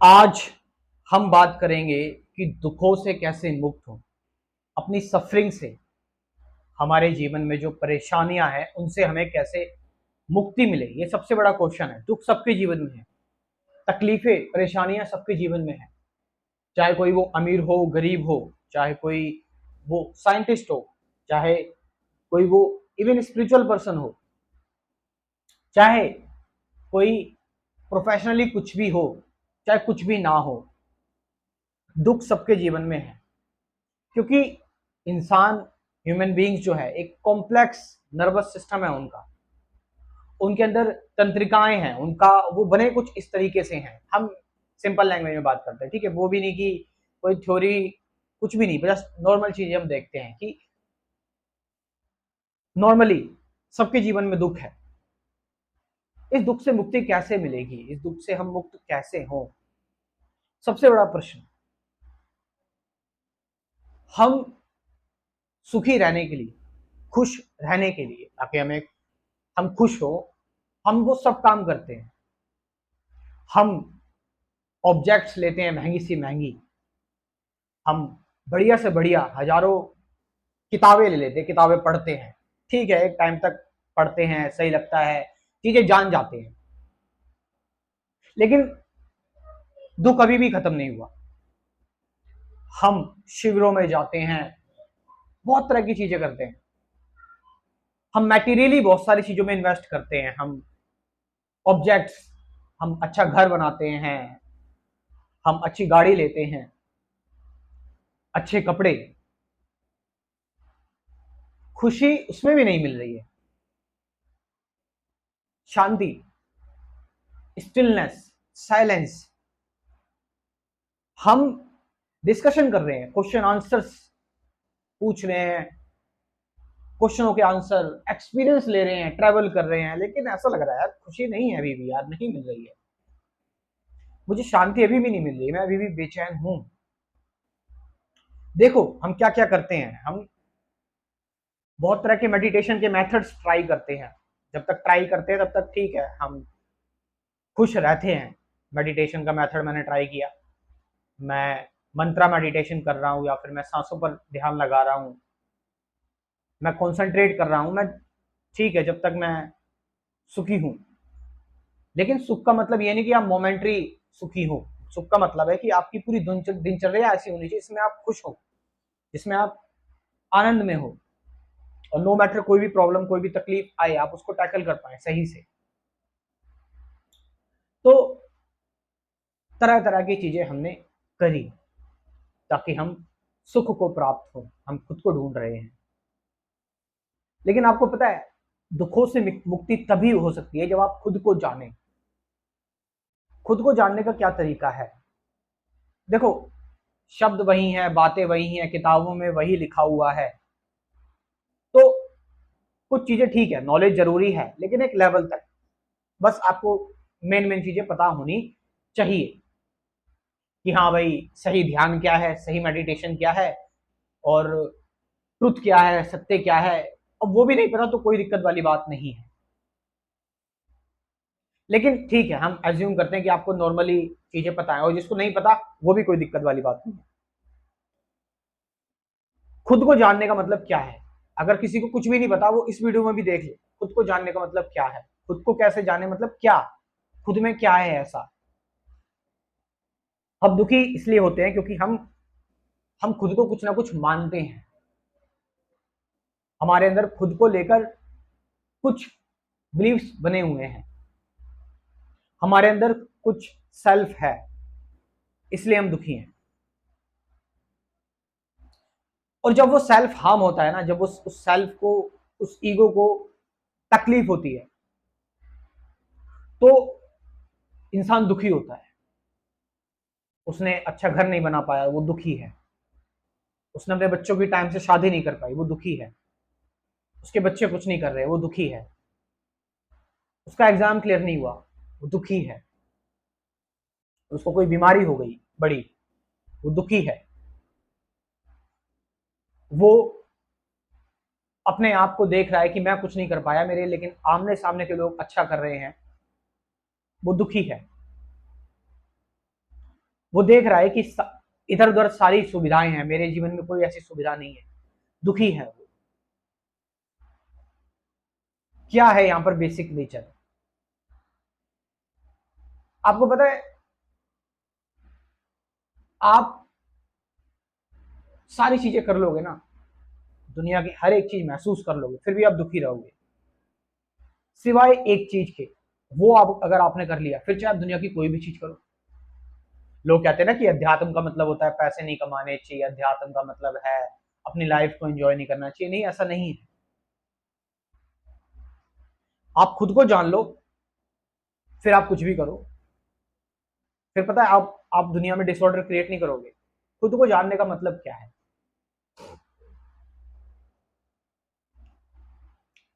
आज हम बात करेंगे कि दुखों से कैसे मुक्त हो, अपनी सफरिंग से, हमारे जीवन में जो परेशानियां हैं उनसे हमें कैसे मुक्ति मिले। ये सबसे बड़ा क्वेश्चन है। दुख सबके जीवन में है, तकलीफें परेशानियां सबके जीवन में है, चाहे कोई वो अमीर हो गरीब हो, चाहे कोई वो साइंटिस्ट हो, चाहे कोई वो इवन स्पिरिचुअल पर्सन हो, चाहे कोई प्रोफेशनली कुछ भी हो, चाहे कुछ भी ना हो, दुख सबके जीवन में है। क्योंकि इंसान, ह्यूमन बीइंग्स जो है, एक कॉम्प्लेक्स नर्वस सिस्टम है उनका, उनके अंदर तंत्रिकाएं हैं, उनका वो बने कुछ इस तरीके से हैं। हम सिंपल लैंग्वेज में बात करते हैं, ठीक है, वो भी नहीं कि कोई थ्योरी, कुछ भी नहीं, बस नॉर्मल चीजें हम देखते हैं कि नॉर्मली सबके जीवन में दुख है। इस दुख से मुक्ति कैसे मिलेगी, इस दुख से हम मुक्त कैसे हों, सबसे बड़ा प्रश्न। हम सुखी रहने के लिए, खुश रहने के लिए, ताकि हम खुश हो, हम वो सब काम करते हैं। हम ऑब्जेक्ट्स लेते हैं महंगी सी महंगी, हम बढ़िया से बढ़िया हजारों किताबें ले लेते हैं, किताबें पढ़ते हैं, ठीक है, एक टाइम तक पढ़ते हैं, सही लगता है, चीजें जान जाते हैं, लेकिन दुख अभी भी खत्म नहीं हुआ। हम शिविरों में जाते हैं, बहुत तरह की चीजें करते हैं, हम मैटीरियली बहुत सारी चीजों में इन्वेस्ट करते हैं, हम ऑब्जेक्ट्स, हम अच्छा घर बनाते हैं, हम अच्छी गाड़ी लेते हैं, अच्छे कपड़े, खुशी उसमें भी नहीं मिल रही है, शांति, स्टिलनेस, साइलेंस। हम डिस्कशन कर रहे हैं, क्वेश्चन आंसर्स पूछ रहे हैं, क्वेश्चनों के आंसर, एक्सपीरियंस ले रहे हैं, ट्रैवल कर रहे हैं, लेकिन ऐसा लग रहा है यार खुशी नहीं है अभी भी, यार नहीं मिल रही है, मुझे शांति अभी भी नहीं मिल रही, मैं अभी भी बेचैन हूं। देखो हम क्या क्या करते हैं, हम बहुत तरह के मेडिटेशन के मेथड्स ट्राई करते हैं। जब तक ट्राई करते हैं तब तक ठीक है, हम खुश रहते हैं। मेडिटेशन का मेथड मैंने ट्राई किया, मैं मंत्रा मेडिटेशन कर रहा हूँ, या फिर मैं सांसों पर ध्यान लगा रहा हूँ, मैं कंसंट्रेट कर रहा हूँ, मैं ठीक है, जब तक मैं सुखी हूँ। लेकिन सुख का मतलब ये नहीं कि आप मोमेंट्री सुखी हो, सुख का मतलब है कि आपकी पूरी दिनचर्या ऐसी होनी चाहिए जिसमें आप खुश हो, जिसमें आप आनंद में हो, और नो मैटर कोई भी प्रॉब्लम, कोई भी तकलीफ आए, आप उसको टैकल कर पाए सही से। तो तरह तरह की चीजें हमने करी ताकि हम सुख को प्राप्त हो, हम खुद को ढूंढ रहे हैं। लेकिन आपको पता है, दुखों से मुक्ति तभी हो सकती है जब आप खुद को जाने। खुद को जानने का क्या तरीका है? देखो, शब्द वही हैं, बातें वही हैं, किताबों में वही लिखा हुआ है, तो कुछ चीजें ठीक है, नॉलेज जरूरी है, लेकिन एक लेवल तक। बस आपको मेन मेन चीजें पता होनी चाहिए कि हाँ भाई, सही ध्यान क्या है, सही मेडिटेशन क्या है, और ट्रुथ क्या है, सत्य क्या है। अब वो भी नहीं पता तो कोई दिक्कत वाली बात नहीं है, लेकिन ठीक है, हम एज्यूम करते हैं कि आपको नॉर्मली चीजें पता है, और जिसको नहीं पता वो भी कोई दिक्कत वाली बात नहीं है। खुद को जानने का मतलब क्या है? अगर किसी को कुछ भी नहीं पता, वो इस वीडियो में भी देख ले, खुद को जानने का मतलब क्या है, खुद को कैसे जाने, मतलब क्या, खुद में क्या है ऐसा। हम दुखी इसलिए होते हैं क्योंकि हम खुद को कुछ ना कुछ मानते हैं, हमारे अंदर खुद को लेकर कुछ बिलीव्स बने हुए हैं, हमारे अंदर कुछ सेल्फ है, इसलिए हम दुखी हैं। और जब वो सेल्फ हार्म होता है ना, जब उस सेल्फ को, उस ईगो को तकलीफ होती है, तो इंसान दुखी होता है। उसने अच्छा घर नहीं बना पाया, वो दुखी है। उसने अपने बच्चों की टाइम से शादी नहीं कर पाई, वो दुखी है। उसके बच्चे कुछ नहीं कर रहे, वो दुखी है। उसका एग्जाम क्लियर नहीं हुआ, वो दुखी है। उसको कोई बीमारी हो गई बड़ी, वो दुखी है। वो अपने आप को देख रहा है कि मैं कुछ नहीं कर पाया, मेरे लेकिन आमने सामने के लोग अच्छा कर रहे हैं, वो दुखी है। वो देख रहा है कि इधर उधर सारी सुविधाएं हैं, मेरे जीवन में कोई ऐसी सुविधा नहीं है, दुखी है वो। क्या है यहां पर बेसिक नेचर? आपको पता है, आप सारी चीजें कर लोगे ना, दुनिया की हर एक चीज महसूस कर लोगे, फिर भी आप दुखी रहोगे, सिवाय एक चीज के। वो आप अगर आपने कर लिया, फिर चाहे आप दुनिया की कोई भी चीज करो। लोग कहते हैं ना कि अध्यात्म का मतलब होता है पैसे नहीं कमाने चाहिए, अध्यात्म का मतलब है अपनी लाइफ को एंजॉय नहीं करना चाहिए। नहीं, ऐसा नहीं है। आप खुद को जान लो, फिर आप कुछ भी करो। फिर पता है, आप दुनिया में डिसऑर्डर क्रिएट नहीं करोगे। खुद को जानने का मतलब क्या है?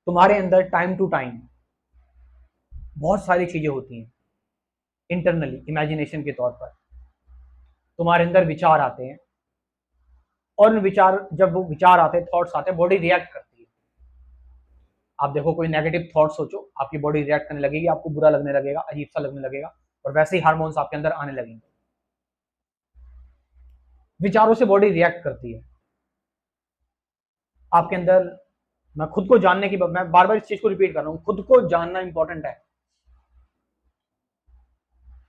तुम्हारे अंदर टाइम टू टाइम बहुत सारी चीजें होती हैं। इंटरनली इमेजिनेशन के तौर पर तुम्हारे अंदर विचार आते हैं, और विचार, जब वो विचार आते हैं, थॉट्स आते हैं, बॉडी रिएक्ट करती है। आप देखो, कोई नेगेटिव थॉट सोचो, आपकी बॉडी रिएक्ट करने लगेगी, आपको बुरा लगने लगेगा, अजीब सा लगने लगेगा, और वैसे ही हार्मोन्स आपके अंदर आने लगेंगे। विचारों से बॉडी रिएक्ट करती है आपके अंदर। मैं खुद को जानने की, मैं बार बार इस चीज को रिपीट कर रहा हूं, खुद को जानना इंपॉर्टेंट है।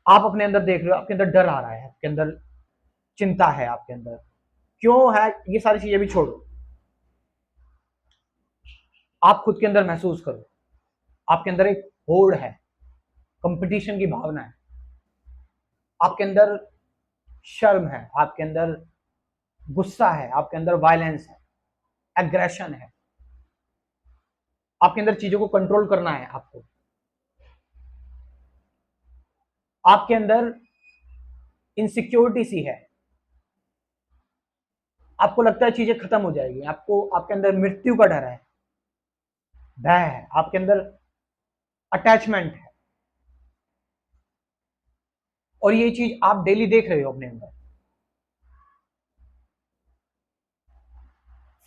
आप अपने अंदर देख रहे हो, आपके अंदर डर आ रहा है, आपके अंदर चिंता है, आपके अंदर क्यों है, ये सारी चीजें भी छोड़ो। आप खुद के अंदर महसूस करो, आपके अंदर एक होड़ है, कंपटीशन की भावना है, आपके अंदर शर्म है, आपके अंदर गुस्सा है, आपके अंदर वायलेंस है, एग्रेशन है, आपके अंदर चीजों को कंट्रोल करना है आपको, आपके अंदर इनसिक्योरिटी सी है, आपको लगता है चीजें खत्म हो जाएगी, आपको, आपके अंदर मृत्यु का डर है, भय है, आपके अंदर अटैचमेंट है, और ये चीज आप डेली देख रहे हो अपने अंदर।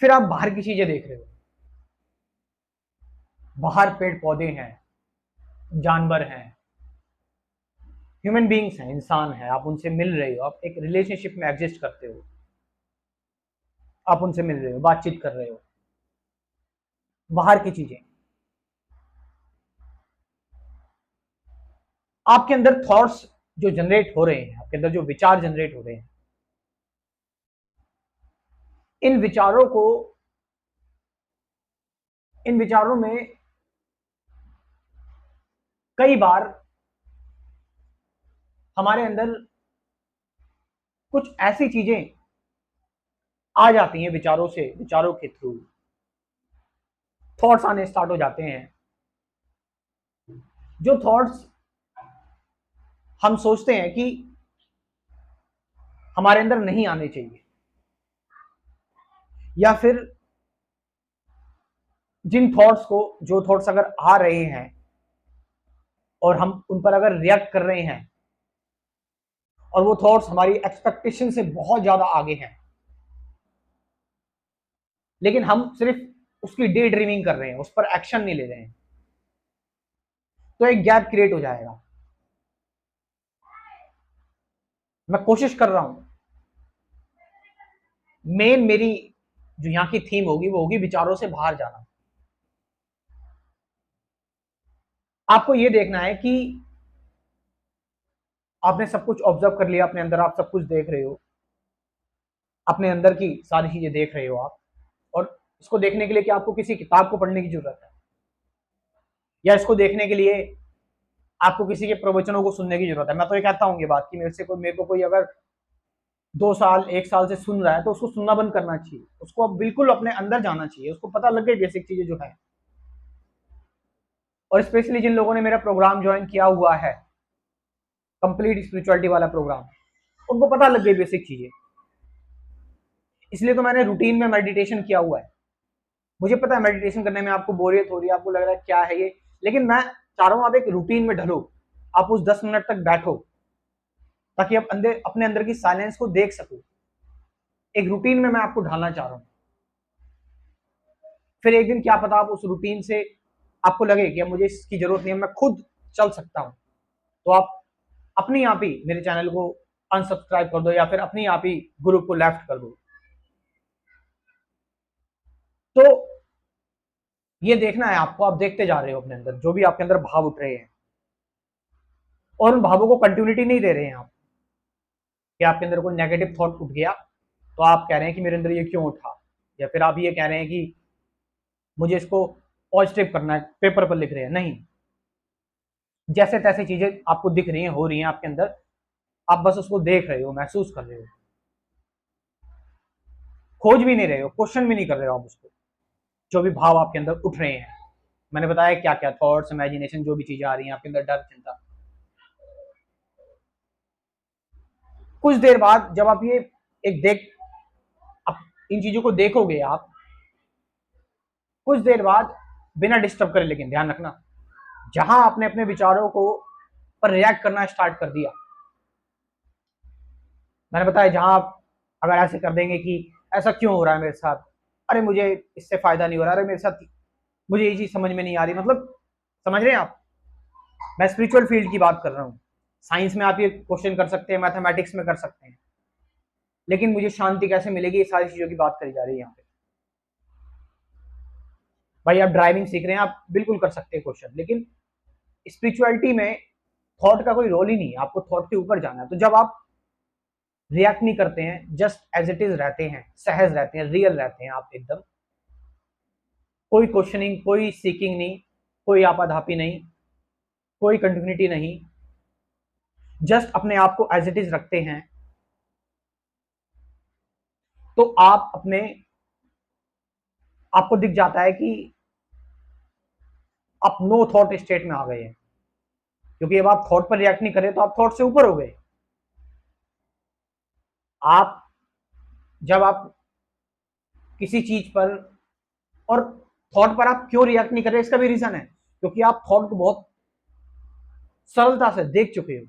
फिर आप बाहर की चीजें देख रहे हो, बाहर पेड़ पौधे हैं, जानवर हैं, ह्यूमन बींग्स हैं, इंसान है, आप उनसे मिल रहे हो, आप एक रिलेशनशिप में एग्जिस्ट करते हो, आप उनसे मिल रहे हो, बातचीत कर रहे हो, बाहर की चीजें। आपके अंदर थॉट्स जो जनरेट हो रहे हैं, आपके अंदर जो विचार जनरेट हो रहे हैं, इन विचारों को, इन विचारों में कई बार हमारे अंदर कुछ ऐसी चीजें आ जाती हैं, विचारों से, विचारों के थ्रू थॉट्स आने स्टार्ट हो जाते हैं। जो थॉट्स हम सोचते हैं कि हमारे अंदर नहीं आने चाहिए, या फिर जिन थॉट्स को, जो थॉट्स अगर आ रहे हैं और हम उन पर अगर रिएक्ट कर रहे हैं, और वो थॉट्स हमारी एक्सपेक्टेशन से बहुत ज्यादा आगे हैं, लेकिन हम सिर्फ उसकी डे ड्रीमिंग कर रहे हैं, उस पर एक्शन नहीं ले रहे हैं, तो एक गैप क्रिएट हो जाएगा। मैं कोशिश कर रहा हूं, मेन मेरी जो यहां की थीम होगी वो होगी विचारों से बाहर जाना। आपको ये देखना है कि आपने सब कुछ ऑब्जर्व कर लिया अपने अंदर, आप सब कुछ देख रहे हो, अपने अंदर की सारी चीजें देख रहे हो आप, और इसको देखने के लिए कि आपको किसी किताब को पढ़ने की जरूरत है, या इसको देखने के लिए आपको किसी के प्रवचनों को सुनने की जरूरत है। मैं तो ये कहता हूँ ये बात कि मेरे को कोई अगर 2 साल 1 साल से सुन रहा है, तो उसको सुनना बंद करना चाहिए, उसको अब बिल्कुल अपने अंदर जाना चाहिए, उसको पता लग गई बेसिक चीजें जो है। और स्पेशली जिन लोगों ने मेरा प्रोग्राम ज्वाइन किया हुआ है, कंप्लीट स्पिरिचुअलिटी वाला प्रोग्राम, उनको पता लग गई बेसिक चीजें। इसलिए तो मैंने रूटीन में मेडिटेशन किया हुआ है। मुझे पता है मेडिटेशन करने में आपको बोरियत हो रही है, आपको लग रहा है क्या है ये, लेकिन मैं चाह रहा हूं आप एक रूटीन में ढलो, आप उस 10 मिनट तक बैठो, ताकि आप अंदर, अपने अंदर की साइलेंस को देख सको। एक रूटीन में मैं आपको ढालना चाह रहा हूं। फिर एक दिन क्या पता आप उस रूटीन से, आपको लगे कि अब मुझे इसकी जरूरत नहीं है, मैं खुद चल सकता हूं, तो आप अपने आप ही मेरे चैनल को अनसब्सक्राइब कर दो या फिर अपनी आप ही ग्रुप को लेफ्ट कर दो। तो ये देखना है आपको, आप देखते जा रहे हो अपने अंदर जो भी आपके अंदर भाव उठ रहे हैं, और उन भावों को कंटिन्यूटी नहीं दे रहे हैं आप, कि आपके अंदर कोई नेगेटिव थॉट उठ गया तो आप कह रहे हैं कि मेरे अंदर ये क्यों उठा, या फिर आप ये कह रहे हैं कि मुझे इसको पॉजिटिव करना है, पेपर पर लिख रहे हैं। नहीं, जैसे तैसे चीजें आपको दिख रही हैं, हो रही हैं आपके अंदर, आप बस उसको देख रहे हो, महसूस कर रहे हो, खोज भी नहीं रहे हो, क्वेश्चन भी नहीं कर रहे हो आप उसको। जो भी भाव आपके अंदर उठ रहे हैं, मैंने बताया क्या क्या थॉट्स, इमेजिनेशन, जो भी चीजें आ रही हैं आपके अंदर, डर, चिंता, कुछ देर बाद जब आप ये एक देख, आप इन चीजों को देखोगे, आप कुछ देर बाद बिना डिस्टर्ब करे, लेकिन ध्यान रखना, जहां आपने अपने विचारों को पर रिएक्ट करना स्टार्ट कर दिया, मैंने बताया जहां आप अगर ऐसे कर देंगे कि ऐसा क्यों हो रहा है मेरे साथ, अरे मुझे इससे फायदा नहीं हो रहा, अरे मेरे साथ, मुझे ये चीज समझ में नहीं आ रही, मतलब समझ रहे हैं आप, मैं स्पिरिचुअल फील्ड की बात कर रहा हूँ। साइंस में आप ये क्वेश्चन कर सकते हैं, मैथमेटिक्स में कर सकते हैं, लेकिन मुझे शांति कैसे मिलेगी, ये सारी चीजों की बात करी जा रही है यहाँ पे। भाई आप ड्राइविंग सीख रहे हैं, आप बिल्कुल कर सकते हैं क्वेश्चन, लेकिन स्पिरिचुअलिटी में थॉट का कोई रोल ही नहीं है, आपको थॉट के ऊपर जाना है। तो जब आप रिएक्ट नहीं करते हैं, जस्ट एज इट इज रहते हैं, सहज रहते हैं, रियल रहते हैं आप एकदम, कोई क्वेश्चनिंग, कोई सीकिंग नहीं, कोई आपाधापी नहीं, कोई कंटिन्यूटी नहीं, जस्ट अपने आप को एज इट इज रखते हैं, तो आप अपने आपको दिख जाता है कि आप नो थॉट स्टेट में आ गए हैं, क्योंकि अब आप थॉट पर रिएक्ट नहीं कर रहे तो आप थॉट से ऊपर हो गए। आप जब आप किसी चीज पर, और थॉट पर आप क्यों रिएक्ट नहीं कर रहे, इसका भी रीजन है, क्योंकि आप थॉट को बहुत सरलता से देख चुके हो,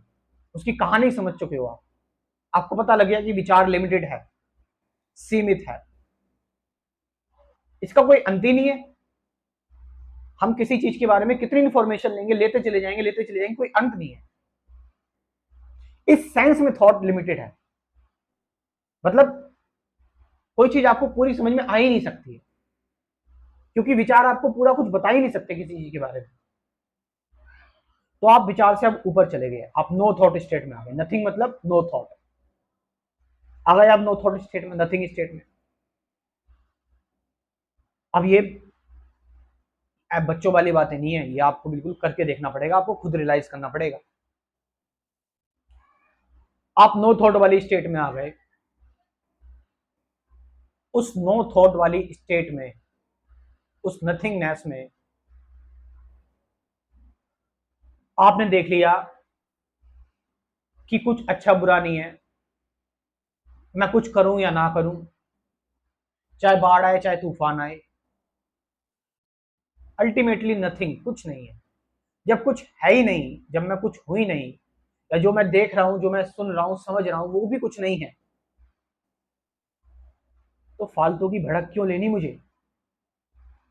उसकी कहानी समझ चुके हो, आप आपको पता लग गया कि विचार लिमिटेड है, सीमित है, इसका कोई अंत ही नहीं है। हम किसी चीज के बारे में कितनी इंफॉर्मेशन लेंगे, लेते चले जाएंगे, लेते चले जाएंगे, कोई अंत नहीं है। इस सेंस में थॉट लिमिटेड है, मतलब कोई चीज आपको पूरी समझ में आ ही नहीं सकती है, क्योंकि विचार आपको पूरा कुछ बता ही नहीं सकते किसी चीज के बारे में। तो आप विचार से अब ऊपर चले गए, आप नो थॉट स्टेट में आ गए, नथिंग मतलब नो थॉट, आ गए आप नो थॉट स्टेट में, नथिंग स्टेट में। अब ये बच्चों वाली बातें नहीं है, ये आपको बिल्कुल करके देखना पड़ेगा, आपको खुद रियलाइज करना पड़ेगा। आप नो थॉट वाली स्टेट में आ गए, उस नो थॉट वाली स्टेट में, उस नथिंगनेस में आपने देख लिया कि कुछ अच्छा बुरा नहीं है, मैं कुछ करूं या ना करूं, चाहे बाढ़ आए चाहे तूफान आए, अल्टीमेटली नथिंग, कुछ नहीं है। जब कुछ है ही नहीं, जब मैं कुछ हूं ही नहीं, या जो मैं देख रहा हूं, जो मैं सुन रहा हूं, समझ रहा हूं, वो भी कुछ नहीं है, तो फालतू की भड़क क्यों लेनी मुझे,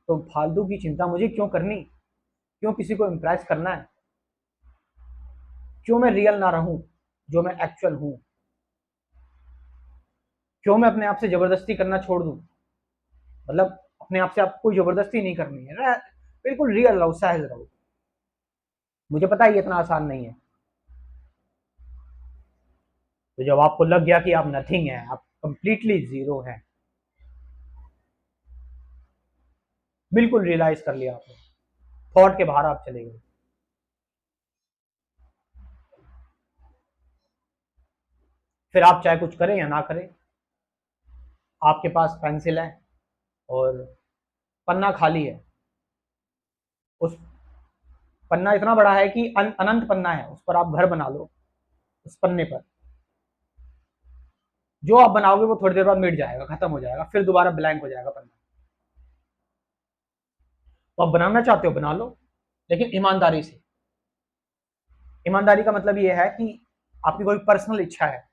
तो फालतू की चिंता मुझे क्यों करनी, क्यों किसी को इम्प्रेस करना है, क्यों मैं रियल ना रहूं जो मैं एक्चुअल हूं, क्यों मैं अपने आप से जबरदस्ती करना छोड़ दूं, मतलब अपने आप से आपको कोई जबरदस्ती नहीं करनी है, बिल्कुल रियल रहो, सहज रहो। मुझे पता है ये इतना आसान नहीं है। तो जब आपको लग गया कि आप नथिंग है, आप कंप्लीटली जीरो है, बिल्कुल रियलाइज कर लिया आपने, थॉट के बाहर आप चले गए, फिर आप चाहे कुछ करें या ना करें, आपके पास पेंसिल है और पन्ना खाली है, उस पन्ना इतना बड़ा है कि अनंत पन्ना है, उस पर आप घर बना लो, उस पन्ने पर जो आप बनाओगे वो थोड़ी देर बाद मिट जाएगा, खत्म हो जाएगा, फिर दोबारा ब्लैंक हो जाएगा पन्ना। तो आप बनाना चाहते हो बना लो, लेकिन ईमानदारी से। ईमानदारी का मतलब ये है कि आपकी कोई पर्सनल इच्छा है,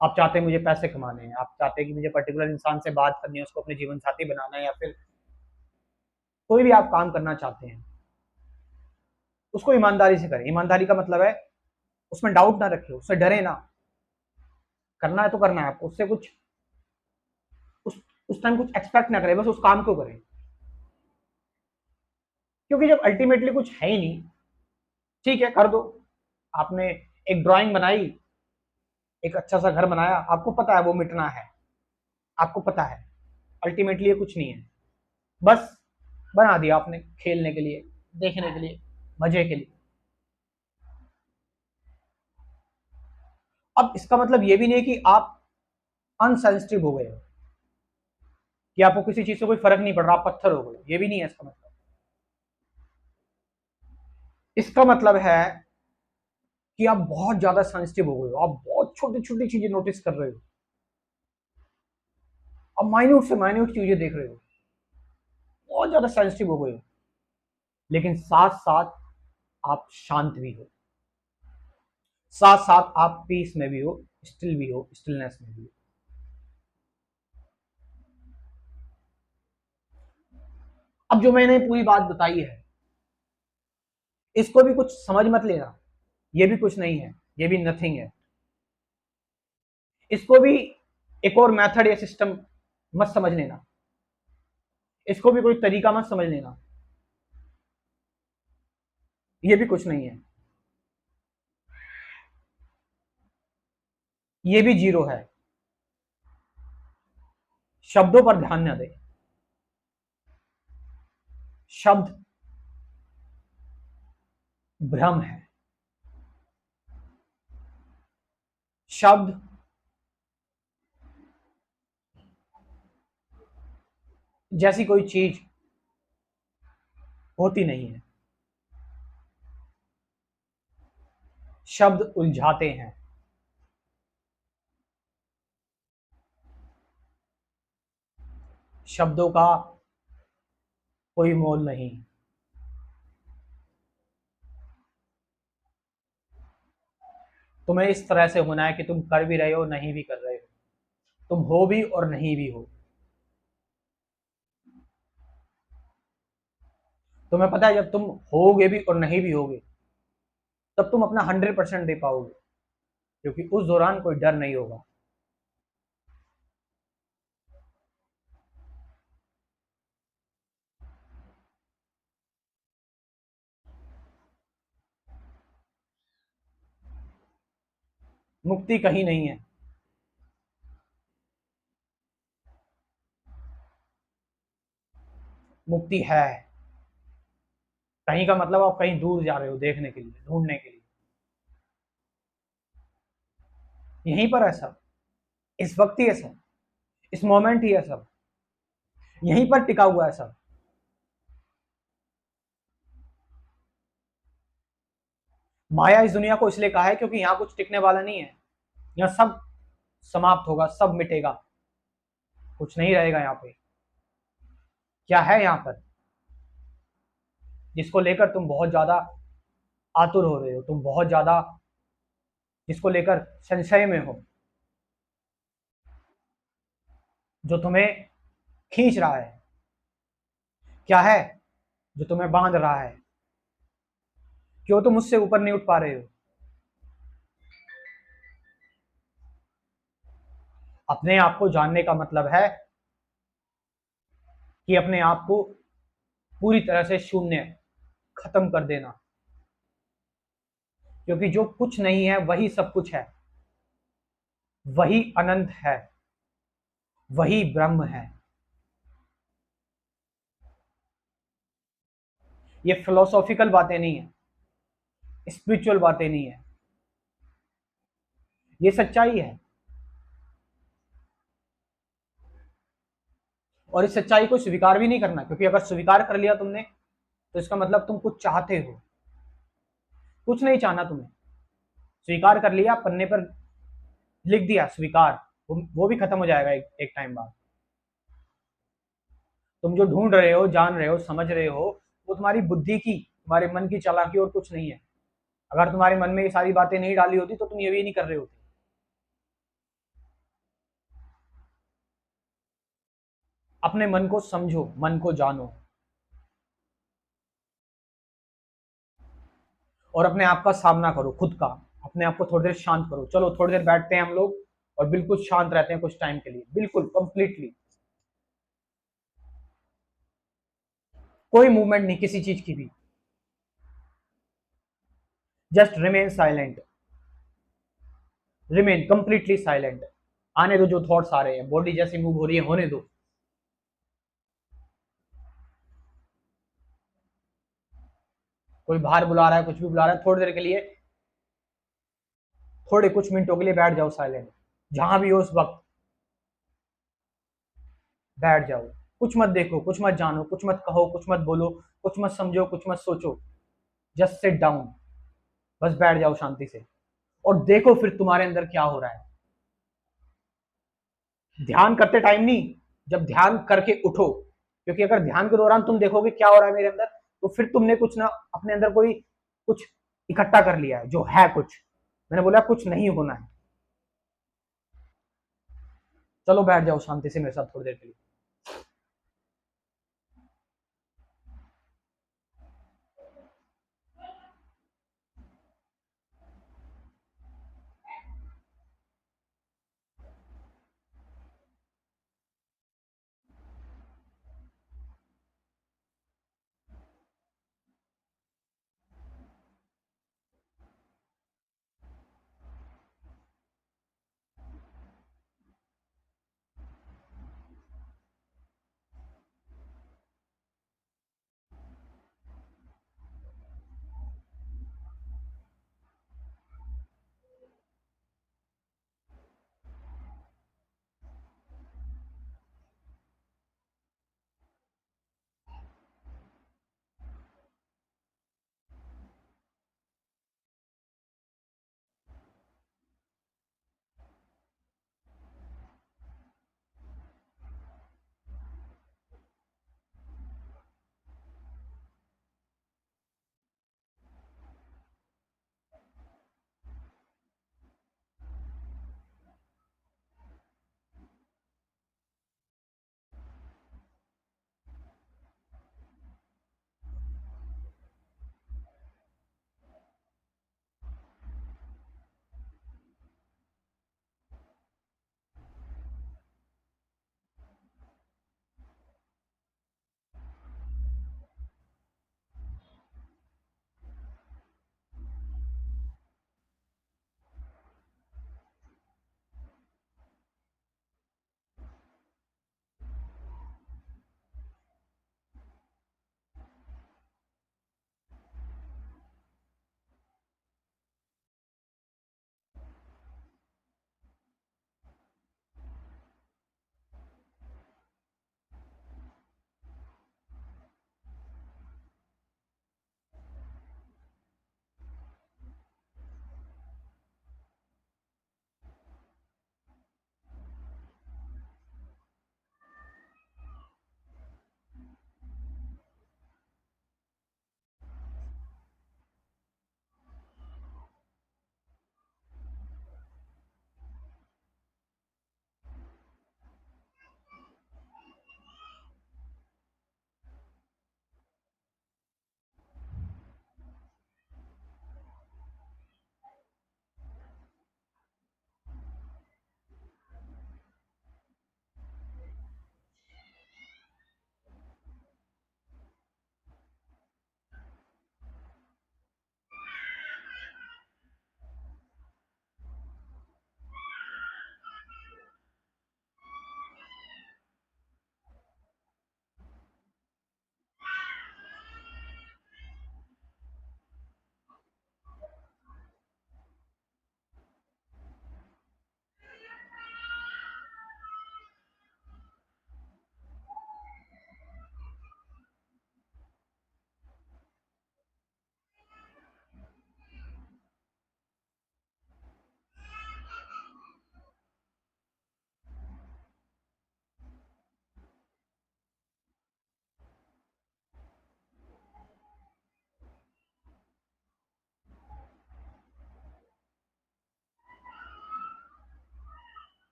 आप चाहते हैं मुझे पैसे कमाने हैं, आप चाहते हैं कि मुझे पर्टिकुलर इंसान से बात करनी है, उसको अपने जीवन साथी बनाना है, या फिर कोई भी आप काम करना चाहते हैं, उसको ईमानदारी से करें। ईमानदारी का मतलब है उसमें डाउट ना रखे, उससे डरे ना। करना है तो करना है आपको, उससे कुछ उस उस टाइम कुछ एक्सपेक्ट ना करें, बस उस काम को करें। क्योंकि जब अल्टीमेटली कुछ है ही नहीं, ठीक है कर दो। आपने एक ड्राइंग बनाई, एक अच्छा सा घर बनाया, आपको पता है वो मिटना है, आपको पता है अल्टीमेटली ये कुछ नहीं है, बस बना दिया आपने खेलने के लिए, देखने के लिए, मजे के लिए। अब इसका मतलब ये भी नहीं कि आप अनसेंसिटिव हो गए हो, कि आपको किसी चीज से कोई फर्क नहीं पड़ रहा, आप पत्थर हो गए, ये भी नहीं है इसका मतलब। इसका मतलब है कि आप बहुत ज्यादा सेंसिटिव हो गए हो, आप बहुत छोटी छोटी चीजें नोटिस कर रहे हो, आप माइन्यूट से माइन्यूट चीजें देख रहे हो, बहुत ज्यादा सेंसिटिव हो गए हो। लेकिन साथ साथ आप शांत भी हो, साथ साथ आप पीस में भी हो, स्टिल भी हो, स्टिलनेस में भी हो। अब जो मैंने पूरी बात बताई है, इसको भी कुछ समझ मत लेना, ये भी कुछ नहीं है, ये भी नथिंग है। इसको भी एक और मेथड या सिस्टम मत समझ लेना, इसको भी कोई तरीका मत समझ लेना, ये भी कुछ नहीं है, ये भी जीरो है। शब्दों पर ध्यान न दे। शब्द भ्रम है। शब्द जैसी कोई चीज होती नहीं है। शब्द उलझाते हैं। शब्दों का कोई मोल नहीं। तुम्हें इस तरह से होना है कि तुम कर भी रहे हो, नहीं भी कर रहे हो, तुम हो भी और नहीं भी हो। तुम्हें पता है जब तुम होगे भी और नहीं भी होगे, तब तुम अपना 100% दे पाओगे, क्योंकि उस दौरान कोई डर नहीं होगा। मुक्ति कहीं नहीं है। मुक्ति है। कहीं का मतलब आप कहीं दूर जा रहे हो देखने के लिए, ढूंढने के लिए। यहीं पर है सब, इस वक्त ही है सब, इस मोमेंट ही है सब, यहीं पर टिका हुआ है सब। माया इस दुनिया को इसलिए कहा है क्योंकि यहाँ कुछ टिकने वाला नहीं है। यहाँ सब समाप्त होगा, सब मिटेगा, कुछ नहीं रहेगा यहाँ पे। क्या है यहाँ पर जिसको लेकर तुम बहुत ज्यादा आतुर हो रहे हो, तुम बहुत ज्यादा जिसको लेकर संशय में हो, जो तुम्हें खींच रहा है? क्या है जो तुम्हें बांध रहा है? क्यों तुम उससे ऊपर नहीं उठ पा रहे हो? अपने आप को जानने का मतलब है कि अपने आप को पूरी तरह से शून्य, खत्म कर देना। क्योंकि जो कुछ नहीं है वही सब कुछ है, वही अनंत है, वही ब्रह्म है। ये फिलोसॉफिकल बातें नहीं है, स्पिरिचुअल बातें नहीं है, ये सच्चाई है। और इस सच्चाई को स्वीकार भी नहीं करना, क्योंकि अगर स्वीकार कर लिया तुमने, तो इसका मतलब तुम कुछ चाहते हो। कुछ नहीं चाहना तुम्हें, स्वीकार कर लिया, पन्ने पर लिख दिया स्वीकार, वो भी खत्म हो जाएगा एक टाइम बाद। तुम जो ढूंढ रहे हो, जान रहे हो, समझ रहे हो, वो तुम्हारी बुद्धि की, तुम्हारे मन की चालाकी और कुछ नहीं है। अगर तुम्हारे मन में ये सारी बातें नहीं डाली होती तो तुम ये भी नहीं कर रहे होते। अपने मन को समझो, मन को जानो, और अपने आप का सामना करो, खुद का, अपने आप को थोड़ी देर शांत करो। चलो थोड़ी देर बैठते हैं हम लोग और बिल्कुल शांत रहते हैं कुछ टाइम के लिए, बिल्कुल कंप्लीटली कोई मूवमेंट नहीं किसी चीज की भी, just remain silent, remain completely silent. आने दो जो थॉट्स आ रहे हैं, बॉडी जैसी मूव हो रही है होने दो। कोई बाहर बुला रहा है, कुछ भी बुला रहा है, थोड़ी देर के लिए, थोड़े कुछ मिनटों के लिए बैठ जाओ साइलेंट, जहां भी हो उस वक्त बैठ जाओ। कुछ मत देखो, कुछ मत जानो, कुछ मत कहो, कुछ मत बोलो, कुछ मत समझो, कुछ मत सोचो, जस्ट सिट डाउन, बस बैठ जाओ शांति से और देखो फिर तुम्हारे अंदर क्या हो रहा है। ध्यान करते टाइम नहीं, जब ध्यान करके उठो, क्योंकि अगर ध्यान के दौरान तुम देखोगे क्या हो रहा है मेरे अंदर, तो फिर तुमने कुछ ना अपने अंदर कोई कुछ इकट्ठा कर लिया है जो है कुछ, मैंने बोला कुछ नहीं होना है। चलो बैठ जाओ शांति से मेरे साथ थोड़ी देर के लिए।